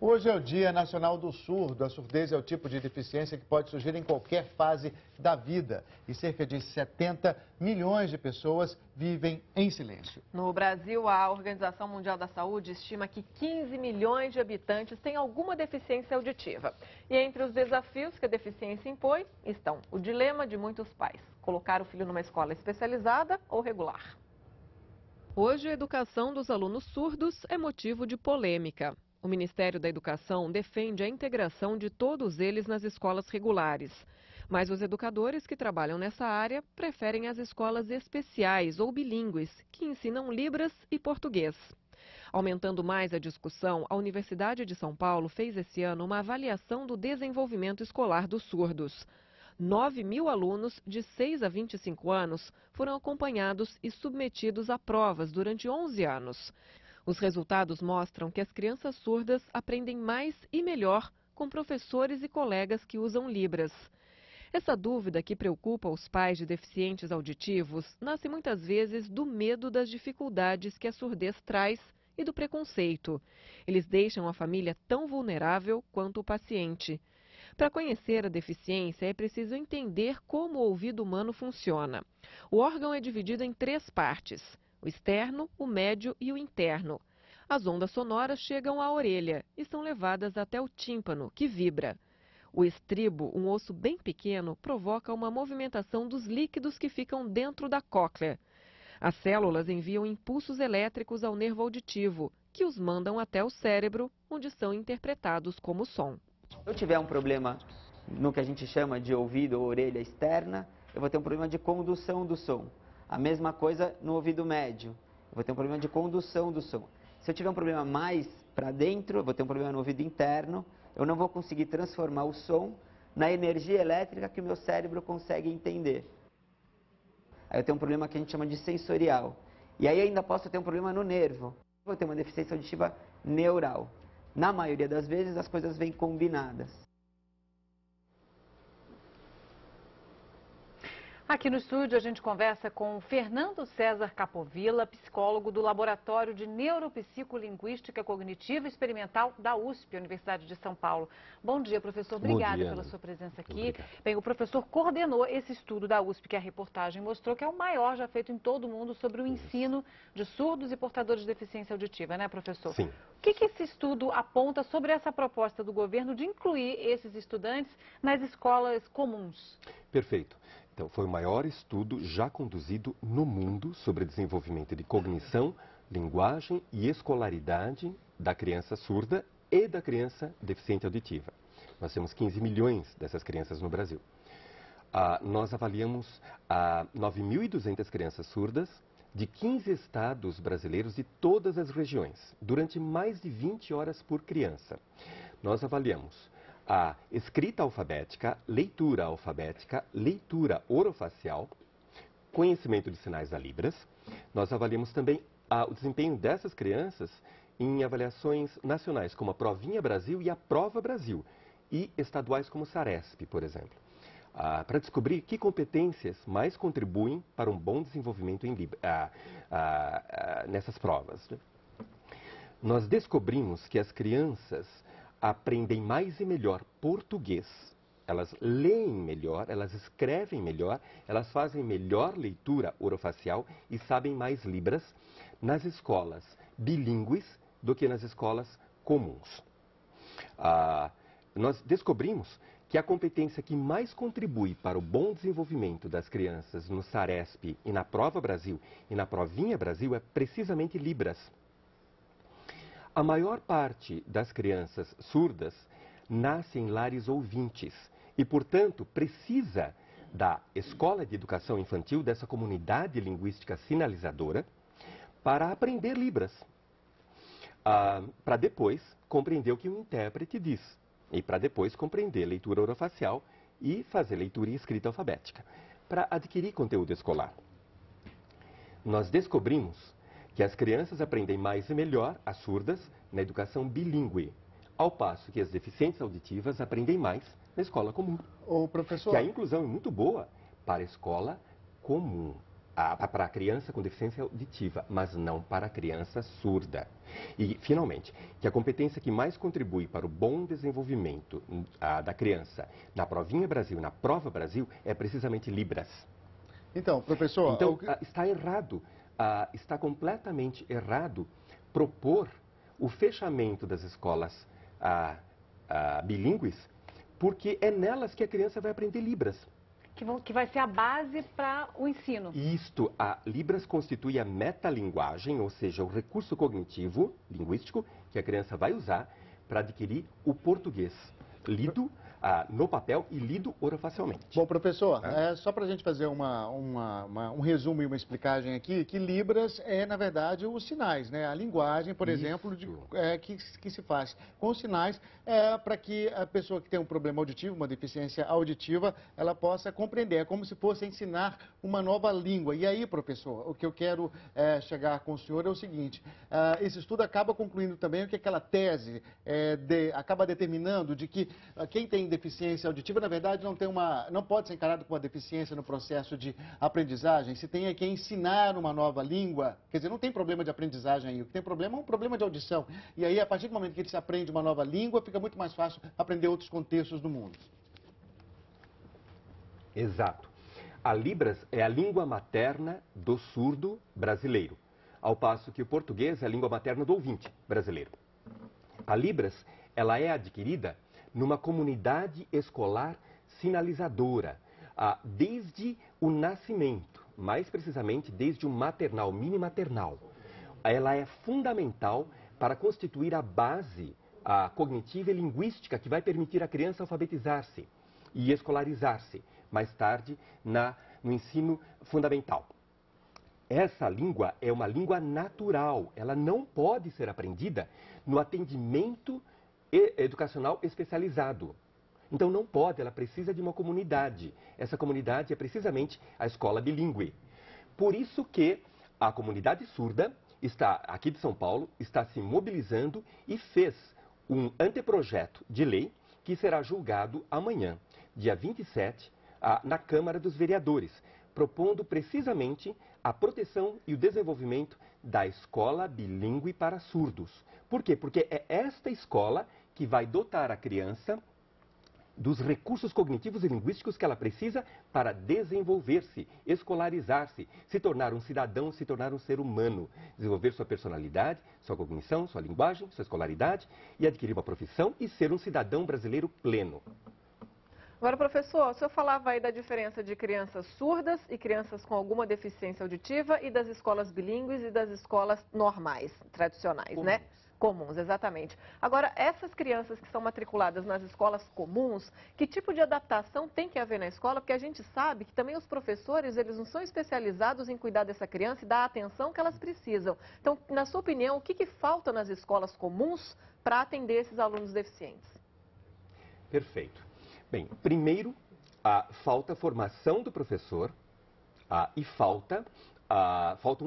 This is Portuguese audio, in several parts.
Hoje é o Dia Nacional do Surdo. A surdez é o tipo de deficiência que pode surgir em qualquer fase da vida. E cerca de 70 milhões de pessoas vivem em silêncio. No Brasil, a Organização Mundial da Saúde estima que 15 milhões de habitantes têm alguma deficiência auditiva. E entre os desafios que a deficiência impõe estão o dilema de muitos pais: colocar o filho numa escola especializada ou regular. Hoje, a educação dos alunos surdos é motivo de polêmica. O Ministério da Educação defende a integração de todos eles nas escolas regulares. Mas os educadores que trabalham nessa área preferem as escolas especiais ou bilíngues, que ensinam Libras e português. Aumentando mais a discussão, a Universidade de São Paulo fez esse ano uma avaliação do desenvolvimento escolar dos surdos. 9.000 alunos de 6 a 25 anos foram acompanhados e submetidos a provas durante 11 anos. Os resultados mostram que as crianças surdas aprendem mais e melhor com professores e colegas que usam Libras. Essa dúvida que preocupa os pais de deficientes auditivos nasce muitas vezes do medo das dificuldades que a surdez traz e do preconceito. Eles deixam a família tão vulnerável quanto o paciente. Para conhecer a deficiência, é preciso entender como o ouvido humano funciona. O órgão é dividido em 3 partes: o externo, o médio e o interno. As ondas sonoras chegam à orelha e são levadas até o tímpano, que vibra. O estribo, um osso bem pequeno, provoca uma movimentação dos líquidos que ficam dentro da cóclea. As células enviam impulsos elétricos ao nervo auditivo, que os mandam até o cérebro, onde são interpretados como som. Se eu tiver um problema no que a gente chama de ouvido ou orelha externa, eu vou ter um problema de condução do som. A mesma coisa no ouvido médio, eu vou ter um problema de condução do som. Se eu tiver um problema mais para dentro, eu vou ter um problema no ouvido interno, eu não vou conseguir transformar o som na energia elétrica que o meu cérebro consegue entender. Aí eu tenho um problema que a gente chama de sensorial. E aí ainda posso ter um problema no nervo. Vou ter uma deficiência auditiva neural. Na maioria das vezes as coisas vêm combinadas. Aqui no estúdio a gente conversa com Fernando César Capovilla, psicólogo do Laboratório de Neuropsicolinguística Cognitiva Experimental da USP, Universidade de São Paulo. Bom dia, professor. Obrigada pela sua presença aqui. Obrigado. Bem, o professor coordenou esse estudo da USP, que a reportagem mostrou que é o maior já feito em todo o mundo sobre o ensino de surdos e portadores de deficiência auditiva, né, professor? Sim. O que esse estudo aponta sobre essa proposta do governo de incluir esses estudantes nas escolas comuns? Perfeito. Então, foi o maior estudo já conduzido no mundo sobre desenvolvimento de cognição, linguagem e escolaridade da criança surda e da criança deficiente auditiva. Nós temos 15 milhões dessas crianças no Brasil. Nós avaliamos 9.200 crianças surdas de 15 estados brasileiros de todas as regiões, durante mais de 20 horas por criança. Nós avaliamos a escrita alfabética, leitura orofacial, conhecimento de sinais da Libras. Nós avaliamos também o desempenho dessas crianças em avaliações nacionais, como a Provinha Brasil e a Prova Brasil, e estaduais como o Saresp, por exemplo, para descobrir que competências mais contribuem para um bom desenvolvimento nessas provas. Nós descobrimos que as crianças aprendem mais e melhor português, elas leem melhor, elas escrevem melhor, elas fazem melhor leitura orofacial e sabem mais Libras nas escolas bilíngues do que nas escolas comuns. Nós descobrimos que a competência que mais contribui para o bom desenvolvimento das crianças no Saresp e na Prova Brasil e na Provinha Brasil é precisamente Libras. A maior parte das crianças surdas nasce em lares ouvintes e, portanto, precisa da escola de educação infantil, dessa comunidade linguística sinalizadora, para aprender Libras, para depois compreender o que o intérprete diz e para depois compreender leitura orofacial e fazer leitura e escrita alfabética, para adquirir conteúdo escolar. Nós descobrimos que as crianças aprendem mais e melhor, as surdas, na educação bilíngue, ao passo que as deficientes auditivas aprendem mais na escola comum. Ô, professor... Que a inclusão é muito boa para a escola comum. para a criança com deficiência auditiva, mas não para a criança surda. E, finalmente, que a competência que mais contribui para o bom desenvolvimento da criança na Provinha Brasil, na Prova Brasil, é precisamente Libras. Então, professor... Então, está errado, está completamente errado propor o fechamento das escolas bilíngues, porque é nelas que a criança vai aprender Libras. Que vai ser a base para o ensino. Isto, a Libras constitui a metalinguagem, ou seja, o recurso cognitivo, linguístico, que a criança vai usar para adquirir o português lido no papel e lido orofacialmente. Bom, professor, só para a gente fazer um resumo e uma explicagem aqui, que Libras é, na verdade, os sinais, né? A linguagem, por exemplo, que se faz com os sinais para que a pessoa que tem um problema auditivo, uma deficiência auditiva, ela possa compreender. É como se fosse ensinar uma nova língua. E aí, professor, o que eu quero chegar com o senhor é o seguinte, esse estudo acaba concluindo também o que aquela tese acaba determinando de que quem tem deficiência auditiva, na verdade, não pode ser encarado como uma deficiência no processo de aprendizagem. Se tem que ensinar uma nova língua, quer dizer, não tem problema de aprendizagem aí. O que tem problema é um problema de audição. E aí, a partir do momento que ele se aprende uma nova língua, fica muito mais fácil aprender outros contextos do mundo. Exato. A Libras é a língua materna do surdo brasileiro, ao passo que o português é a língua materna do ouvinte brasileiro. A Libras, ela é adquirida numa comunidade escolar sinalizadora, desde o nascimento, mais precisamente desde o maternal, mini maternal. Ela é fundamental para constituir a base cognitiva e linguística que vai permitir à criança alfabetizar-se e escolarizar-se mais tarde no ensino fundamental. Essa língua é uma língua natural, ela não pode ser aprendida no atendimento educacional especializado. Então não pode, ela precisa de uma comunidade. Essa comunidade é precisamente a escola bilíngue. Por isso que a comunidade surda aqui de São Paulo está se mobilizando e fez um anteprojeto de lei que será julgado amanhã, dia 27, na Câmara dos Vereadores, propondo precisamente a proteção e o desenvolvimento da escola bilíngue para surdos. Por quê? Porque é esta escola que vai dotar a criança dos recursos cognitivos e linguísticos que ela precisa para desenvolver-se, escolarizar-se, se tornar um cidadão, se tornar um ser humano, desenvolver sua personalidade, sua cognição, sua linguagem, sua escolaridade e adquirir uma profissão e ser um cidadão brasileiro pleno. Agora, professor, o senhor falava aí da diferença de crianças surdas e crianças com alguma deficiência auditiva e das escolas bilíngues e das escolas normais, tradicionais, né? Comuns, exatamente. Agora, essas crianças que são matriculadas nas escolas comuns, que tipo de adaptação tem que haver na escola? Porque a gente sabe que também os professores, eles não são especializados em cuidar dessa criança e dar a atenção que elas precisam. Então, na sua opinião, o que falta nas escolas comuns para atender esses alunos deficientes? Perfeito. Bem, primeiro, falta formação do professor e faltam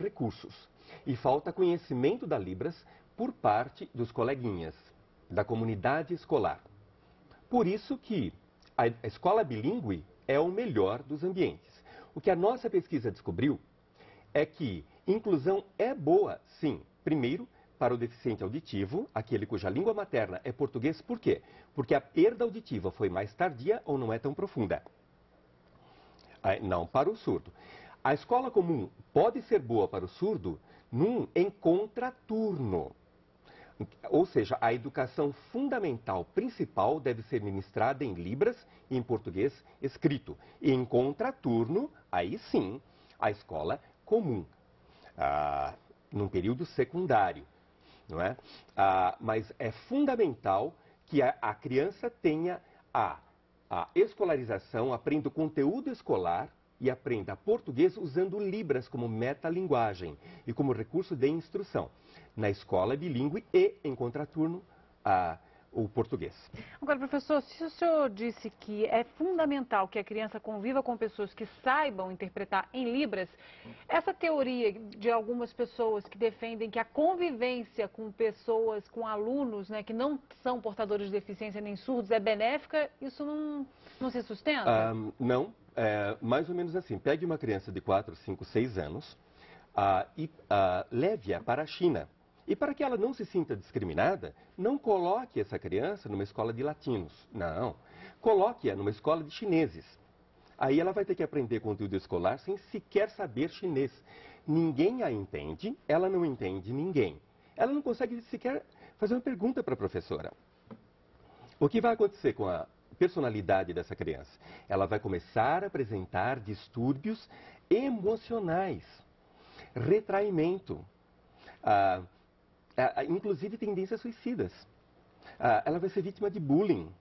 recursos. E falta conhecimento da Libras por parte dos coleguinhas, da comunidade escolar. Por isso que a escola bilíngue é o melhor dos ambientes. O que a nossa pesquisa descobriu é que inclusão é boa, sim. Primeiro, para o deficiente auditivo, aquele cuja língua materna é português, por quê? Porque a perda auditiva foi mais tardia ou não é tão profunda. Não para o surdo. A escola comum pode ser boa para o surdo em contraturno. Ou seja, a educação fundamental principal deve ser ministrada em Libras e em português escrito. E em contraturno, aí sim, a escola comum, num período secundário. Não é? Mas é fundamental que a criança tenha a escolarização, aprenda o conteúdo escolar e aprenda português usando Libras como metalinguagem e como recurso de instrução na escola bilíngue e, em contraturno, o português. Agora, professor, se o senhor disse que é fundamental que a criança conviva com pessoas que saibam interpretar em Libras, essa teoria de algumas pessoas que defendem que a convivência com pessoas, com alunos, né, que não são portadores de deficiência nem surdos é benéfica, isso não se sustenta? Não. mais ou menos assim, pegue uma criança de 4, 5, 6 anos e leve-a para a China. E para que ela não se sinta discriminada, não coloque essa criança numa escola de latinos. Não. Coloque-a numa escola de chineses. Aí ela vai ter que aprender conteúdo escolar sem sequer saber chinês. Ninguém a entende, ela não entende ninguém. Ela não consegue sequer fazer uma pergunta para a professora. O que vai acontecer com a personalidade dessa criança? Ela vai começar a apresentar distúrbios emocionais, retraimento, inclusive tendências suicidas. Ela vai ser vítima de bullying.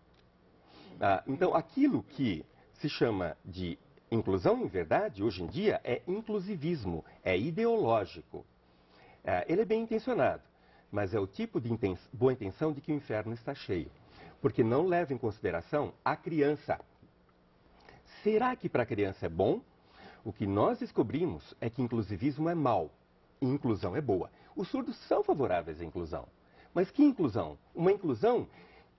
Então, aquilo que se chama de inclusão, em verdade, hoje em dia, é inclusivismo, é ideológico. Ele é bem intencionado, mas é o tipo de boa intenção de que o inferno está cheio. Porque não leva em consideração a criança. Será que para a criança é bom? O que nós descobrimos é que inclusivismo é mau e inclusão é boa. Os surdos são favoráveis à inclusão. Mas que inclusão? Uma inclusão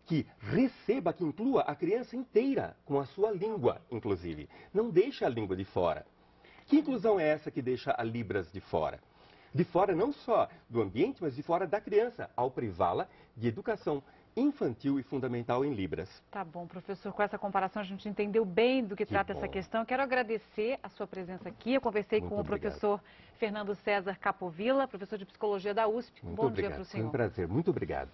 que receba, que inclua a criança inteira, com a sua língua, inclusive. Não deixa a língua de fora. Que inclusão é essa que deixa a Libras de fora? De fora não só do ambiente, mas de fora da criança, ao privá-la de educação infantil e fundamental em Libras. Tá bom, professor, com essa comparação a gente entendeu bem do que trata essa questão. Eu quero agradecer a sua presença aqui. Eu conversei com o professor Fernando César Capovilla, professor de Psicologia da USP. Muito Bom obrigado. dia para o senhor. Foi um prazer. Muito obrigado.